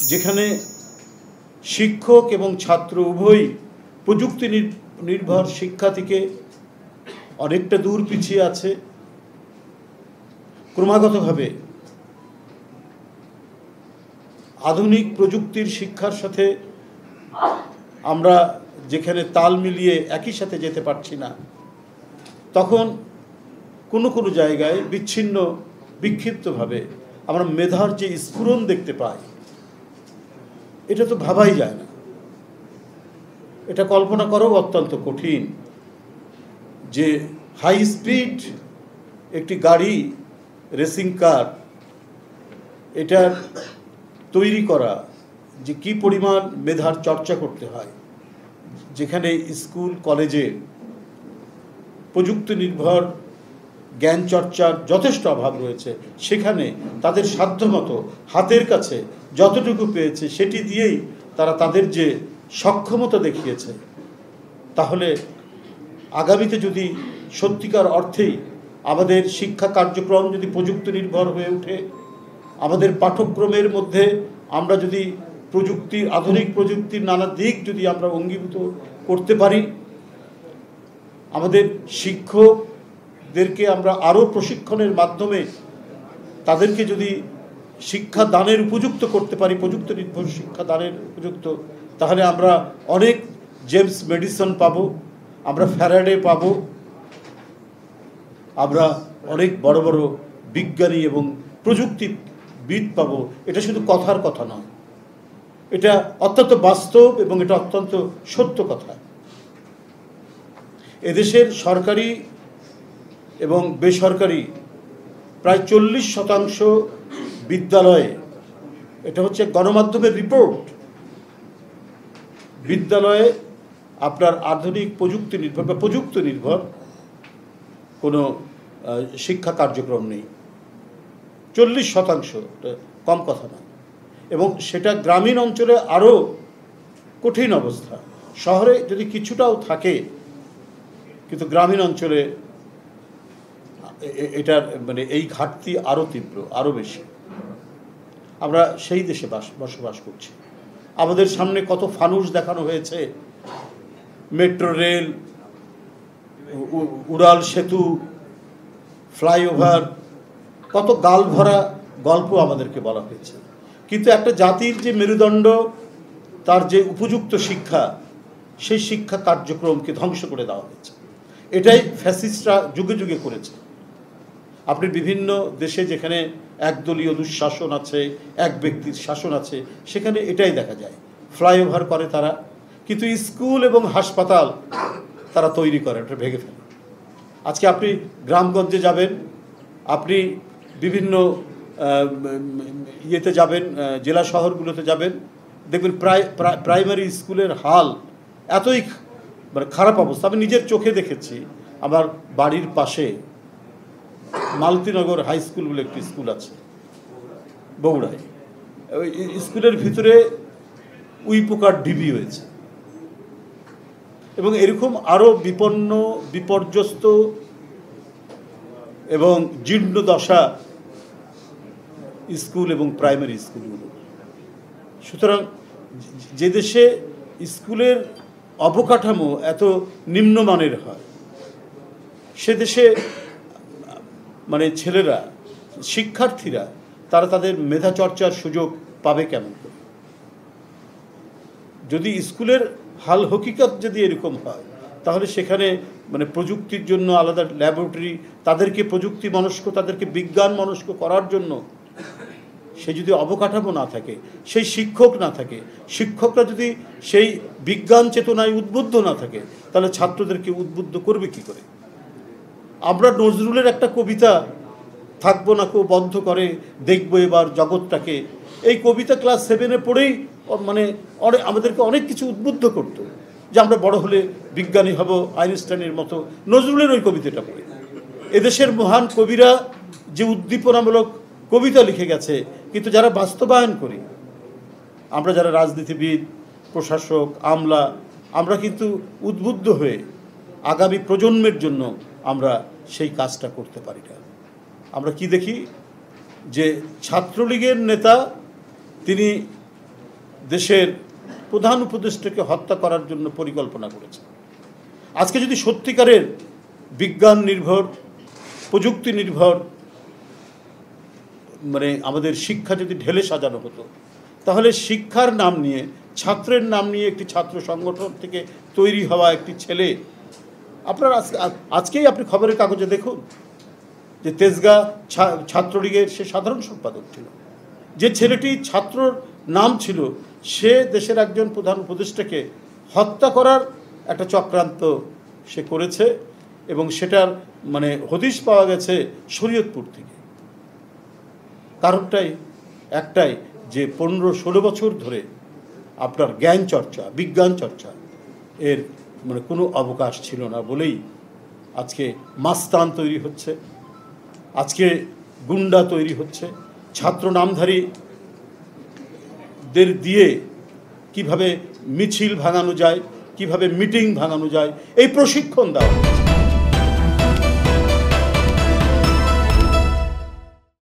যেখানে শিক্ষক এবং ছাত্র উভয়ই প্রযুক্তি নির্ভর শিক্ষা থেকে অনেকটা দূর পিছিয়ে আছে। ক্রমাগতভাবে আধুনিক প্রযুক্তির শিক্ষার সাথে আমরা যেখানে তাল মিলিয়ে একই সাথে যেতে পারছি না, তখন কোনো কোনো জায়গায় বিচ্ছিন্ন বিক্ষিপ্তভাবে আমরা মেধার যে স্ফুরণ দেখতে পাই, এটা তো ভাবাই যায় না, এটা কল্পনা করাও অত্যন্ত কঠিন যে হাই স্পিড একটি গাড়ি, রেসিং কার, এটার তৈরি করা যে কি পরিমাণ মেধার চর্চা করতে হয়, যেখানে স্কুল কলেজে প্রযুক্তি নির্ভর জ্ঞান চর্চার যথেষ্ট অভাব রয়েছে, সেখানে তাদের সাধ্যমতো হাতের কাছে যতটুকু পেয়েছে সেটি দিয়েই তারা তাদের যে সক্ষমতা দেখিয়েছে, তাহলে আগামীতে যদি সত্যিকার অর্থেই আমাদের শিক্ষা কার্যক্রম যদি প্রযুক্তি নির্ভর হয়ে ওঠে, আমাদের পাঠ্যক্রমের মধ্যে আমরা যদি প্রযুক্তির, আধুনিক প্রযুক্তির নানা দিক যদি আমরা অঙ্গীভূত করতে পারি, আমাদের শিক্ষকদেরকে আমরা আরও প্রশিক্ষণের মাধ্যমে তাদেরকে যদি শিক্ষা দানের উপযুক্ত করতে পারি, প্রযুক্তি নির্ভর শিক্ষা দানের উপযুক্ত, তাহলে আমরা অনেক জেমস মেডিসন পাবো, আমরা ফ্যারাডে পাবো, আমরা অনেক বড় বড় বিজ্ঞানী এবং প্রযুক্তিবিদ পাবো। এটা শুধু কথার কথা নয়, এটা অত্যন্ত বাস্তব এবং এটা অত্যন্ত সত্য কথা। এদেশের সরকারি এবং বেসরকারি প্রায় 40% বিদ্যালয়ে, এটা হচ্ছে গণমাধ্যমের রিপোর্ট, বিদ্যালয়ে আপনার আধুনিক প্রযুক্তি নির্ভর বা প্রযুক্তি নির্ভর কোনো শিক্ষা কার্যক্রম নেই। 40%, কম কথা না। এবং সেটা গ্রামীণ অঞ্চলে আরও কঠিন অবস্থা। শহরে যদি কিছুটাও থাকে, কিন্তু গ্রামীণ অঞ্চলে এটার মানে এই ঘাটতি আরও তীব্র, আরও বেশি। আমরা সেই দেশে বসবাস করছি। আমাদের সামনে কত ফানুস দেখানো হয়েছে, মেট্রো রেল, উড়াল সেতু, ফ্লাইওভার, কত গাল ভরা গল্প আমাদেরকে বলা হয়েছে। কিন্তু একটা জাতির যে মেরুদণ্ড, তার যে উপযুক্ত শিক্ষা, সেই শিক্ষা কার্যক্রমকে ধ্বংস করে দেওয়া হয়েছে। এটাই ফ্যাসিস্টরা যুগে যুগে করেছে। আপনি বিভিন্ন দেশে যেখানে একদলীয় দুঃশাসন আছে, এক ব্যক্তির শাসন আছে, সেখানে এটাই দেখা যায়। ফ্লাইওভার করে তারা, কিন্তু স্কুল এবং হাসপাতাল তারা তৈরি করে, এটা ভেঙে ফেলে। আজকে আপনি গ্রামগঞ্জে যাবেন, আপনি বিভিন্ন ইয়েতে যাবেন, জেলা শহরগুলোতে যাবেন, দেখবেন প্রাইমারি স্কুলের হাল এতই মানে খারাপ অবস্থা। আমি নিজের চোখে দেখেছি। আমার বাড়ির পাশে মালতীনগর হাই স্কুল বলে একটি স্কুল আছে বগুড়ায়। ওই স্কুলের ভিতরে উইপোকার ডিবি হয়েছে এবং এরকম আরও বিপন্ন, বিপর্যস্ত এবং জীর্ণ দশা স্কুল এবং প্রাইমারি স্কুলগুলো। সুতরাং যে দেশে স্কুলের অবকাঠামো এত নিম্নমানের হয়, সে দেশে মানে ছেলেরা, শিক্ষার্থীরা, তারা তাদের মেধা চর্চার সুযোগ পাবে কেমন করে? যদি স্কুলের হাল হকিকত যদি এরকম হয়, তাহলে সেখানে মানে প্রযুক্তির জন্য আলাদা ল্যাবরেটরি, তাদেরকে প্রযুক্তি মনস্ক, তাদেরকে বিজ্ঞান মনস্ক করার জন্য সে যদি অবকাঠামো না থাকে, সেই শিক্ষক না থাকে, শিক্ষকরা যদি সেই বিজ্ঞান চেতনায় উদ্বুদ্ধ না থাকে, তাহলে ছাত্রদেরকে উদ্বুদ্ধ করবে কি করে? আমরা নজরুলের একটা কবিতা, থাকবো না কেউ বন্ধ করে দেখবো এবার জগৎটাকে, এই কবিতা ক্লাস 7-এ পড়েই মানে আমাদেরকে অনেক কিছু উদ্বুদ্ধ করতো যে আমরা বড় হলে বিজ্ঞানী হব আইনস্টাইনের মতো। নজরুলের ওই কবিতাটা পড়ে এদেশের মহান কবিরা যে উদ্দীপনামূলক কবিতা লিখে গেছে, কিন্তু যারা বাস্তবায়ন করি, আমরা যারা রাজনীতিবিদ, প্রশাসক, আমলা, আমরা কিন্তু উদ্বুদ্ধ হয়ে আগামী প্রজন্মের জন্য আমরা সেই কাজটা করতে পারি না। আমরা কি দেখি যে ছাত্রলীগের নেতা তিনি দেশের প্রধান উপদেষ্টাকে হত্যা করার জন্য পরিকল্পনা করেছে। আজকে যদি সত্যিকারের বিজ্ঞান নির্ভর, প্রযুক্তি নির্ভর মানে আমাদের শিক্ষা যদি ঢেলে সাজানো হতো, তাহলে শিক্ষার নাম নিয়ে, ছাত্রের নাম নিয়ে একটি ছাত্র সংগঠন থেকে তৈরি হওয়া একটি ছেলে, আপনার আজকেই আপনি খবরের কাগজে দেখুন যে তেজগাঁ ছাত্রলীগের সে সাধারণ সম্পাদক ছিল। যে ছেলেটি ছাত্রর নাম ছিল, সে দেশের একজন প্রধান উপদেষ্টাকে হত্যা করার একটা চক্রান্ত সে করেছে, এবং সেটার মানে হদিশ পাওয়া গেছে শরীয়তপুর থেকে। কারণটাই একটাই, যে 15-16 বছর ধরে আপনার জ্ঞান চর্চা, বিজ্ঞান চর্চা এর মানে কোনো অবকাশ ছিল না বলেই আজকে মাস্তান তৈরি হচ্ছে, আজকে গুন্ডা তৈরি হচ্ছে, ছাত্র নামধারীদের দিয়ে কিভাবে মিছিল ভাঙানো যায়, কিভাবে মিটিং ভাঙানো যায়, এই প্রশিক্ষণ দেওয়া হচ্ছে।